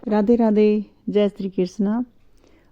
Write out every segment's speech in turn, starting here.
राधे राधे। जय श्री कृष्णा।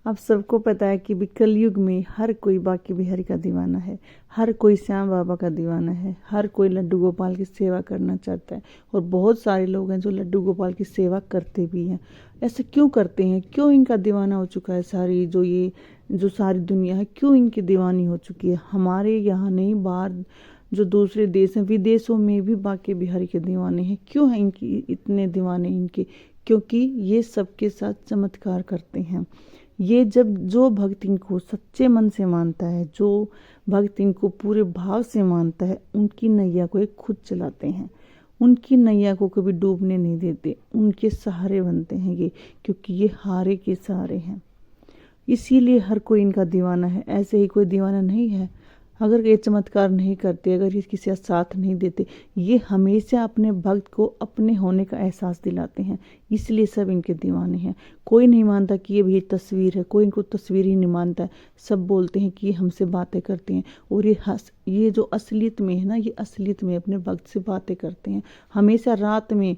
आप सबको पता है कि भी कलयुग में हर कोई बांके बिहारी का दीवाना है, हर कोई श्याम बाबा का दीवाना है, हर कोई लड्डू गोपाल की सेवा करना चाहता है। और बहुत सारे लोग हैं जो लड्डू गोपाल की सेवा करते भी हैं। ऐसे क्यों करते हैं? क्यों इनका दीवाना हो चुका है? जो सारी दुनिया है क्यों इनकी दीवानी हो चुकी है? हमारे यहाँ नहीं, बाहर जो दूसरे देश हैं, विदेशों में भी बांके बिहारी के दीवाने हैं। क्यों हैं इनकी इतने दीवाने इनके? क्योंकि ये सबके साथ चमत्कार करते हैं। ये जब जो भक्त इनको सच्चे मन से मानता है, जो भक्त इनको पूरे भाव से मानता है, उनकी नैया को ये खुद चलाते हैं। उनकी नैया को कभी डूबने नहीं देते, उनके सहारे बनते हैं ये, क्योंकि ये हारे के सहारे हैं। इसीलिए हर कोई इनका दीवाना है। ऐसे ही कोई दीवाना नहीं है। अगर ये चमत्कार नहीं करते, अगर ये किसी का साथ नहीं देते, ये हमेशा अपने भक्त को अपने होने का एहसास दिलाते हैं। इसलिए सब इनके दीवाने हैं। कोई नहीं मानता कि ये भी तस्वीर है, कोई इनको तस्वीर ही नहीं मानता है। सब बोलते हैं कि ये हमसे बातें करते हैं। और ये जो असलियत में है ना, ये असलियत में अपने भक्त से बातें करते हैं। हमेशा रात में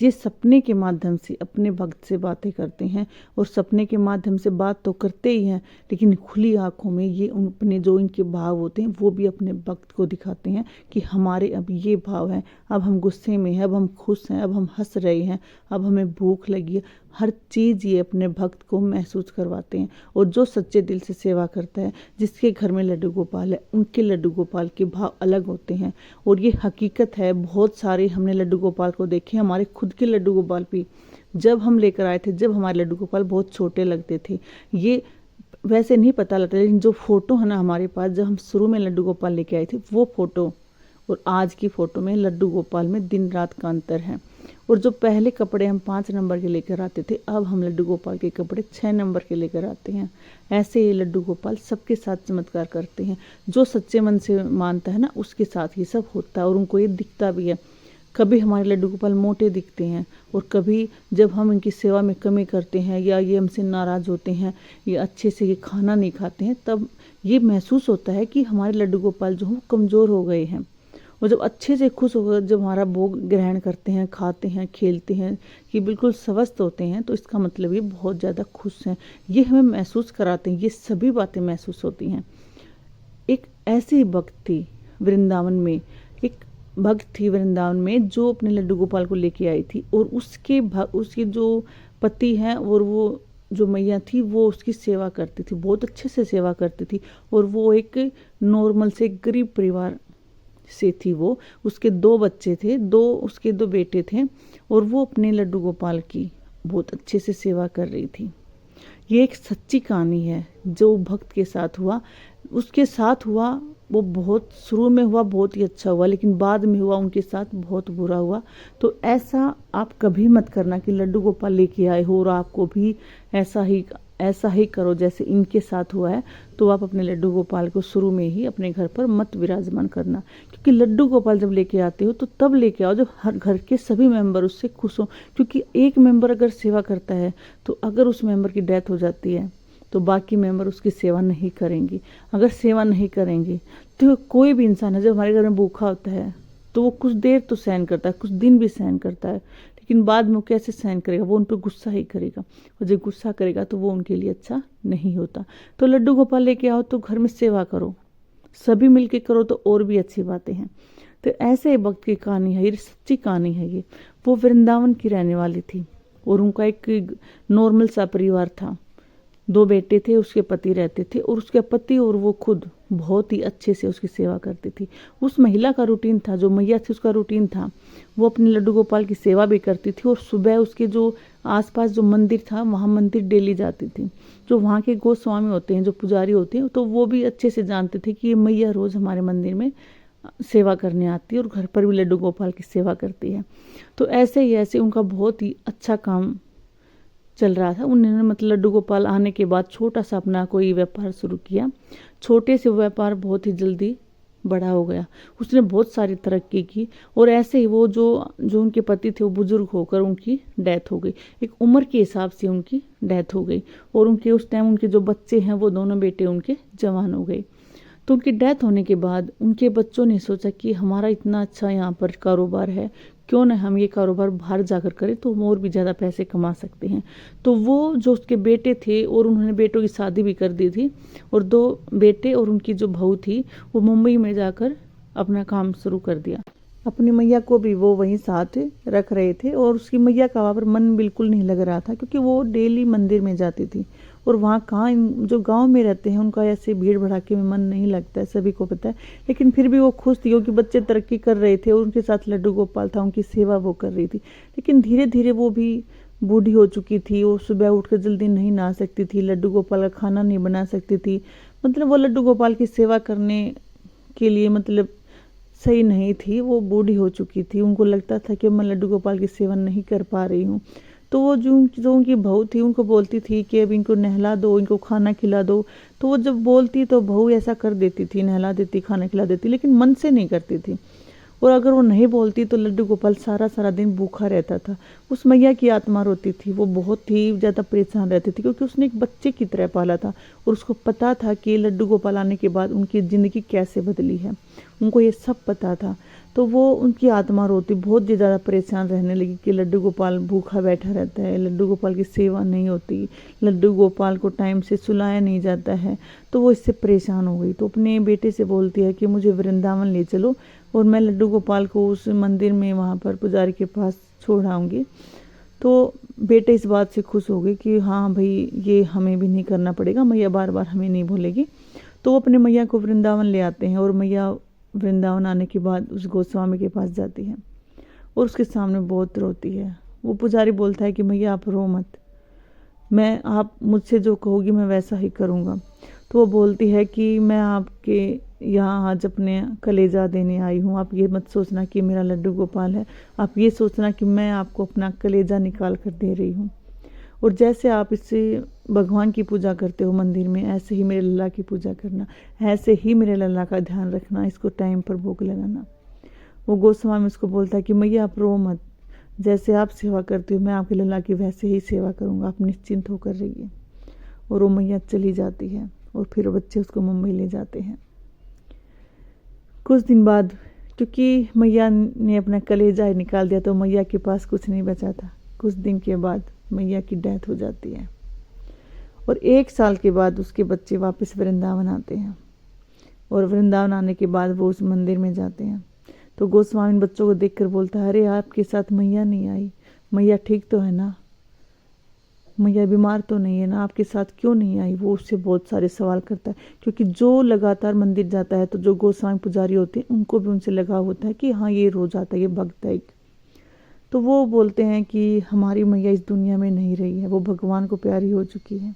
ये सपने के माध्यम से अपने भक्त से बातें करते हैं। और सपने के माध्यम से बात तो करते ही हैं, लेकिन खुली आंखों में ये अपने जो इनके भाव होते हैं वो भी अपने भक्त को दिखाते हैं कि हमारे अब ये भाव हैं, अब हम गुस्से में हैं, अब हम खुश हैं, अब हम हंस रहे हैं, अब हमें भूख लगी है। हर चीज़ ये अपने भक्त को महसूस करवाते हैं। और जो सच्चे दिल से सेवा करता है, जिसके घर में लड्डू गोपाल है, उनके लड्डू गोपाल के भाव अलग होते हैं। और ये हकीकत है। बहुत सारे हमने लड्डू गोपाल को देखे, हमारे खुद के लड्डू गोपाल भी जब हम लेकर आए थे, जब हमारे लड्डू गोपाल बहुत छोटे लगते थे, ये वैसे नहीं पता लगता, लेकिन जो फोटो है ना हमारे पास, जब हम शुरू में लड्डू गोपाल लेके आए थे, वो फोटो और आज की फ़ोटो में लड्डू गोपाल में दिन रात का अंतर है। और जो पहले कपड़े हम 5 नंबर के लेकर आते थे, अब हम लड्डू गोपाल के कपड़े 6 नंबर के लेकर आते हैं। ऐसे ये लड्डू गोपाल सबके साथ चमत्कार करते हैं। जो सच्चे मन से मानता है ना, उसके साथ ये सब होता है और उनको ये दिखता भी है। कभी हमारे लड्डू गोपाल मोटे दिखते हैं, और कभी जब हम इनकी सेवा में कमी करते हैं या ये हमसे नाराज़ होते हैं, ये अच्छे से ये खाना नहीं खाते हैं, तब ये महसूस होता है कि हमारे लड्डू गोपाल जो हैं वो कमज़ोर हो गए हैं। और जब अच्छे से खुश होकर जब हमारा भोग ग्रहण करते हैं, खाते हैं, खेलते हैं, कि बिल्कुल स्वस्थ होते हैं, तो इसका मतलब ये बहुत ज़्यादा खुश हैं। ये हमें महसूस कराते हैं, ये सभी बातें महसूस होती हैं। एक ऐसी भक्त थी वृंदावन में, एक भक्त थी वृंदावन में जो अपने लड्डू गोपाल को लेके आई थी। और उसके जो पति हैं और वो जो मैया थी, वो उसकी सेवा करती थी, बहुत अच्छे से सेवा करती थी। और वो एक नॉर्मल से गरीब परिवार से थी। वो उसके 2 बच्चे थे, उसके 2 बेटे थे, और वो अपने लड्डू गोपाल की बहुत अच्छे से सेवा कर रही थी। ये एक सच्ची कहानी है जो भक्त के साथ हुआ। उसके साथ हुआ वो बहुत शुरू में हुआ, बहुत ही अच्छा हुआ, लेकिन बाद में हुआ उनके साथ बहुत बुरा हुआ। तो ऐसा आप कभी मत करना कि लड्डू गोपाल लेके आए हो और आपको भी ऐसा ही करो जैसे इनके साथ हुआ है। तो आप अपने लड्डू गोपाल को शुरू में ही अपने घर पर मत विराजमान करना, क्योंकि लड्डू गोपाल जब लेके आते हो तो तब लेके आओ जब हर घर के सभी मेंबर उससे खुश हो। क्योंकि एक मेंबर अगर सेवा करता है, तो अगर उस मेंबर की डेथ हो जाती है तो बाकी मेंबर उसकी सेवा नहीं करेंगे। अगर सेवा नहीं करेंगे तो कोई भी इंसान है जब हमारे घर में भूखा होता है तो वो कुछ देर तो सहन करता है, कुछ दिन भी सहन करता है, लेकिन बाद में वो कैसे सहन करेगा? वो उन पर गुस्सा ही करेगा। और जब गुस्सा करेगा तो वो उनके लिए अच्छा नहीं होता। तो लड्डू गोपाल लेके आओ तो घर में सेवा करो, सभी मिलके करो तो और भी अच्छी बातें हैं। तो ऐसे भक्त की कहानी है, ये सच्ची कहानी है। ये वो वृंदावन की रहने वाली थी और उनका एक नॉर्मल सा परिवार था। 2 बेटे थे, उसके पति रहते थे, और उसके पति और वो खुद बहुत ही अच्छे से उसकी सेवा करती थी। उस महिला का रूटीन था, जो मैया थी उसका रूटीन था, वो अपने लड्डू गोपाल की सेवा भी करती थी। और सुबह उसके जो आसपास जो मंदिर था, वहाँ मंदिर डेली जाती थी। जो वहाँ के गोस्वामी होते हैं, जो पुजारी होते हैं, तो वो भी अच्छे से जानते थे कि ये मैया रोज़ हमारे मंदिर में सेवा करने आती है और घर पर भी लड्डू गोपाल की सेवा करती है। तो ऐसे उनका बहुत ही अच्छा काम चल रहा था। उन्होंने मतलब लड्डू गोपाल आने के बाद छोटा सा अपना कोई व्यापार शुरू किया। छोटे से व्यापार बहुत ही जल्दी बड़ा हो गया। उसने बहुत सारी तरक्की की। और ऐसे ही वो जो उनके पति थे वो बुजुर्ग होकर उनकी डेथ हो गई। एक उम्र के हिसाब से उनकी डेथ हो गई। और उनके उस टाइम उनके जो बच्चे हैं वो दोनों बेटे उनके जवान हो गए। तो उनकी डेथ होने के बाद उनके बच्चों ने सोचा कि हमारा इतना अच्छा यहाँ पर कारोबार है, क्यों ना हम ये कारोबार बाहर जाकर करें तो हम और भी ज़्यादा पैसे कमा सकते हैं। तो वो जो उसके बेटे थे और उन्होंने बेटों की शादी भी कर दी थी, और 2 बेटे और उनकी जो बहू थी वो मुंबई में जाकर अपना काम शुरू कर दिया। अपनी मैया को भी वो वहीं साथ रख रहे थे, और उसकी मैया का वहाँ पर मन बिल्कुल नहीं लग रहा था, क्योंकि वो डेली मंदिर में जाती थी। और वहाँ कहाँ जो गांव में रहते हैं उनका ऐसे भीड़ भड़ाके में मन नहीं लगता है, सभी को पता है। लेकिन फिर भी वो खुश थी क्योंकि बच्चे तरक्की कर रहे थे और उनके साथ लड्डू गोपाल था, उनकी सेवा वो कर रही थी। लेकिन धीरे धीरे वो भी बूढ़ी हो चुकी थी, वो सुबह उठकर जल्दी नहीं नहा सकती थी, लड्डू गोपाल का खाना नहीं बना सकती थी। मतलब वो लड्डू गोपाल की सेवा करने के लिए मतलब सही नहीं थी, वो बूढ़ी हो चुकी थी। उनको लगता था कि मैं लड्डू गोपाल की सेवा नहीं कर पा रही हूँ। तो वो जो उनकी बहू थी उनको बोलती थी कि अब इनको नहला दो, इनको खाना खिला दो। तो वो जब बोलती तो बहू ऐसा कर देती थी, नहला देती, खाना खिला देती, लेकिन मन से नहीं करती थी। और अगर वो नहीं बोलती तो लड्डू गोपाल सारा सारा दिन भूखा रहता था। उस मैया की आत्मा रोती थी, वो बहुत ही ज़्यादा परेशान रहती थी, क्योंकि उसने एक बच्चे की तरह पाला था और उसको पता था कि लड्डू गोपाल आने के बाद उनकी ज़िंदगी कैसे बदली है, उनको ये सब पता था। तो वो उनकी आत्मा रोती, बहुत ही ज़्यादा परेशान रहने लगी कि लड्डू गोपाल भूखा बैठा रहता है, लड्डू गोपाल की सेवा नहीं होती, लड्डू गोपाल को टाइम से सुलाया नहीं जाता है। तो वो इससे परेशान हो गई, तो अपने बेटे से बोलती है कि मुझे वृंदावन ले चलो और मैं लड्डू गोपाल को उस मंदिर में वहाँ पर पुजारी के पास छोड़ आऊँगी। तो बेटे इस बात से खुश हो गए कि हाँ भाई, ये हमें भी नहीं करना पड़ेगा, मैया बार बार हमें नहीं भूलेगी। तो वो अपने मैया को वृंदावन ले आते हैं, और मैया वृंदावन आने के बाद उस गोस्वामी के पास जाती है और उसके सामने बहुत रोती है। वो पुजारी बोलता है कि मैया आप रो मत, मैं आप मुझसे जो कहोगी मैं वैसा ही करूँगा। तो वो बोलती है कि मैं आपके यहाँ आज अपने कलेजा देने आई हूँ, आप ये मत सोचना कि मेरा लड्डू गोपाल है, आप ये सोचना कि मैं आपको अपना कलेजा निकाल कर दे रही हूँ। और जैसे आप इससे भगवान की पूजा करते हो मंदिर में, ऐसे ही मेरे लल्ला की पूजा करना, ऐसे ही मेरे लल्ला का ध्यान रखना, इसको टाइम पर भोग लगाना। वो गोस्वामी उसको बोलता है कि मैया आप रो मत, जैसे आप सेवा करती हो मैं आपके लल्ला की वैसे ही सेवा करूँगा, आप निश्चिंत होकर रहिए। और वो मैया चली जाती है और फिर बच्चे उसको मुंबई ले जाते हैं। कुछ दिन बाद, क्योंकि मैया ने अपना कलेजा निकाल दिया तो मैया के पास कुछ नहीं बचा था। कुछ दिन के बाद मैया की डेथ हो जाती है, और 1 साल के बाद उसके बच्चे वापस वृंदावन आते हैं। और वृंदावन आने के बाद वो उस मंदिर में जाते हैं, तो गोस्वामी बच्चों को देखकर बोलता है, अरे आपके साथ मैया नहीं आई, मैया ठीक तो है ना, मैया बीमार तो नहीं है ना, आपके साथ क्यों नहीं आई? वो उससे बहुत सारे सवाल करता है, क्योंकि जो लगातार मंदिर जाता है तो जो गोस्वामी पुजारी होते हैं उनको भी उनसे लगाव होता है कि हाँ ये रोज आता है, ये भक्त है। तो वो बोलते हैं कि हमारी मैया इस दुनिया में नहीं रही है, वो भगवान को प्यारी हो चुकी है।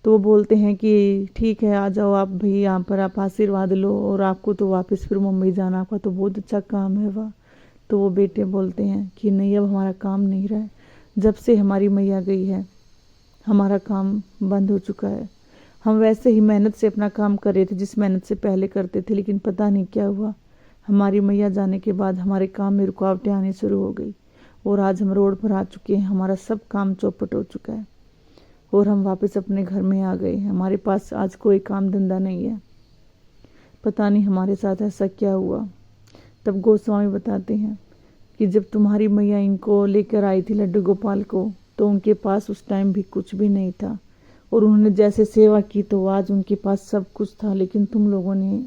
तो वो बोलते हैं कि ठीक है, आ जाओ आप भाई, यहाँ पर आप आशीर्वाद लो, और आपको तो वापस फिर मुंबई जाना, आपका तो बहुत अच्छा काम है वाह। तो वो बेटे बोलते हैं कि नहीं, अब हमारा काम नहीं रहा है, जब से हमारी मैया गई है हमारा काम बंद हो चुका है। हम वैसे ही मेहनत से अपना काम कर रहे थे जिस मेहनत से पहले करते थे, लेकिन पता नहीं क्या हुआ, हमारी मैया जाने के बाद हमारे काम में रुकावटें आनी शुरू हो गई, और आज हम रोड पर आ चुके हैं, हमारा सब काम चौपट हो चुका है, और हम वापस अपने घर में आ गए हैं, हमारे पास आज कोई काम धंधा नहीं है, पता नहीं हमारे साथ ऐसा क्या हुआ। तब गोस्वामी बताते हैं कि जब तुम्हारी मैया इनको लेकर आई थी लड्डू गोपाल को, तो उनके पास उस टाइम भी कुछ भी नहीं था, और उन्होंने जैसे सेवा की तो आज उनके पास सब कुछ था, लेकिन तुम लोगों ने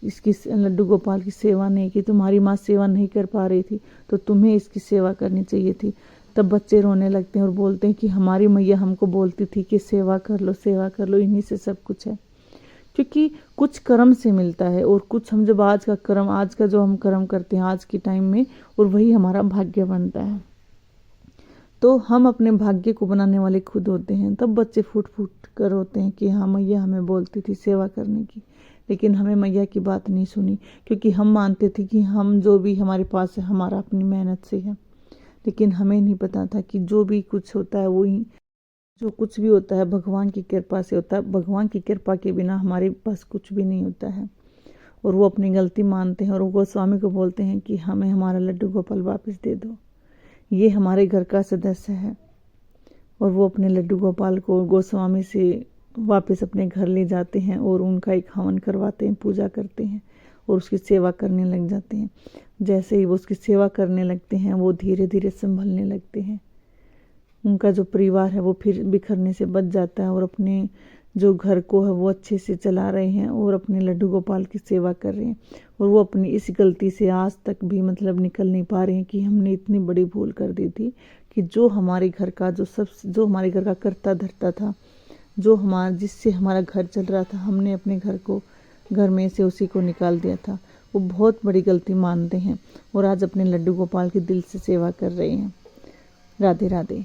इसकी लड्डू गोपाल की सेवा नहीं की, तुम्हारी माँ सेवा नहीं कर पा रही थी तो तुम्हें इसकी सेवा करनी चाहिए थी। तब बच्चे रोने लगते हैं और बोलते हैं कि हमारी मैया हमको बोलती थी कि सेवा कर लो, सेवा कर लो, इन्हीं से सब कुछ है। क्योंकि कुछ कर्म से मिलता है, और कुछ हम जब आज का कर्म, आज का जो हम कर्म करते हैं आज के टाइम में, और वही हमारा भाग्य बनता है। तो हम अपने भाग्य को बनाने वाले खुद होते हैं। तब बच्चे फूट फूट कर रोते हैं कि हाँ मैया हमें बोलती थी सेवा करने की, लेकिन हमें मैया की बात नहीं सुनी, क्योंकि हम मानते थे कि हम जो भी हमारे पास है हमारा अपनी मेहनत से है। लेकिन हमें नहीं पता था कि जो भी कुछ होता है वही, जो कुछ भी होता है भगवान की कृपा से होता है, भगवान की कृपा के बिना हमारे पास कुछ भी नहीं होता है। और वो अपनी गलती मानते हैं और वो गोस्वामी को बोलते हैं कि हमें हमारा लड्डू गोपाल वापस दे दो, ये हमारे घर का सदस्य है। और वो अपने लड्डू गोपाल को गोस्वामी से वापस अपने घर ले जाते हैं और उनका एक हवन करवाते हैं, पूजा करते हैं, और उसकी सेवा करने लग जाते हैं। जैसे ही वो उसकी सेवा करने लगते हैं, वो धीरे धीरे संभलने लगते हैं। उनका जो परिवार है वो फिर बिखरने से बच जाता है और अपने जो घर को है वो अच्छे से चला रहे हैं और अपने लड्डू गोपाल की सेवा कर रहे हैं। और वो अपनी इस गलती से आज तक भी मतलब निकल नहीं पा रहे हैं कि हमने इतनी बड़ी भूल कर दी थी कि जो हमारे घर का जो हमारे घर का करता धरता था, जिससे हमारा घर चल रहा था, हमने अपने घर में से उसी को निकाल दिया था। वो बहुत बड़ी गलती मानते हैं और आज अपने लड्डू गोपाल की दिल से सेवा कर रहे हैं। राधे राधे।